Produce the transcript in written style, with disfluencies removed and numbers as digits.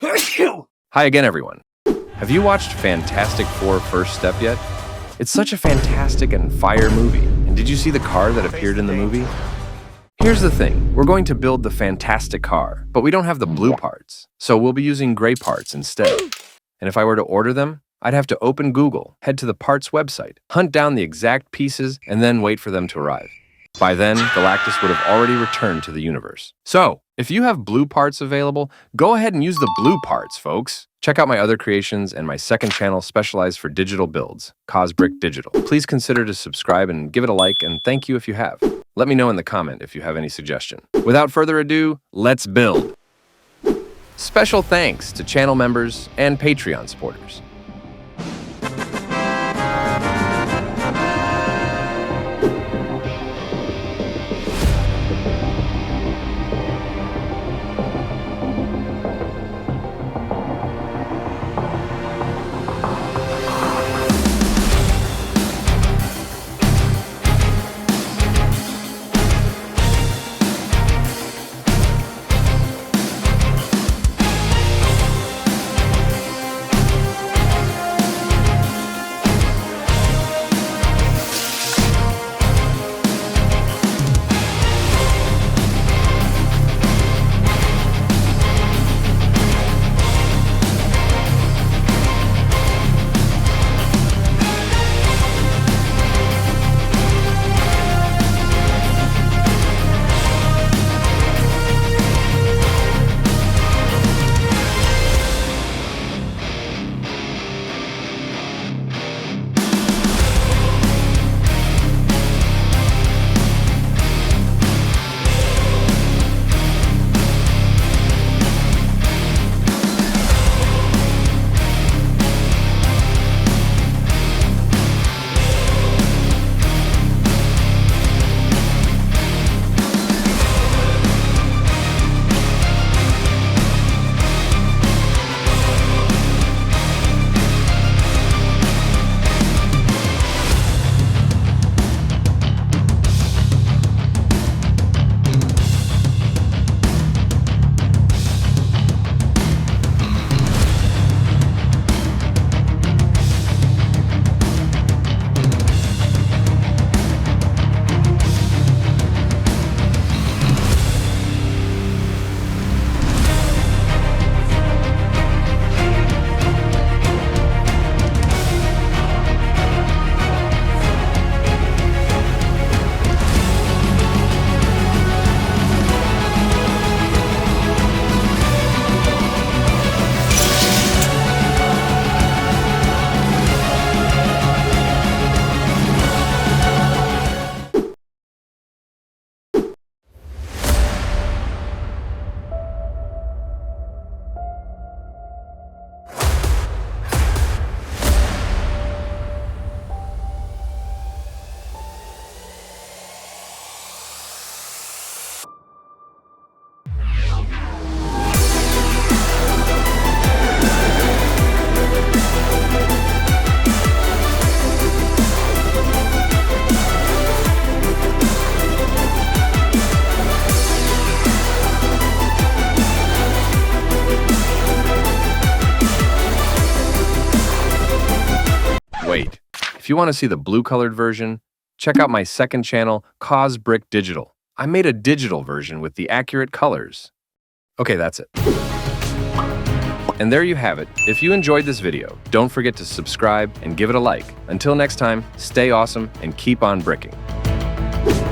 Hi again, everyone. Have you watched Fantastic Four First Step yet? It's such a fantastic and fire movie. And did you see the car that appeared in the movie? Here's the thing. We're going to build the Fantasticar, but we don't have the blue parts. So we'll be using gray parts instead. And if I were to order them, I'd have to open Google, head to the parts website, hunt down the exact pieces, and then wait for them to arrive. By then, Galactus would have already returned to the universe. So, if you have blue parts available, go ahead and use the blue parts, folks. Check out my other creations and my second channel specialized for digital builds, kosbrick Digital. Please consider to subscribe and give it a like, and thank you if you have. Let me know in the comment if you have any suggestion. Without further ado, let's build. Special thanks to channel members and Patreon supporters. Wait, if you want to see the blue-colored version, check out my second channel, kosbrick Digital. I made a digital version with the accurate colors. Okay, that's it. And there you have it. If you enjoyed this video, don't forget to subscribe and give it a like. Until next time, stay awesome and keep on bricking.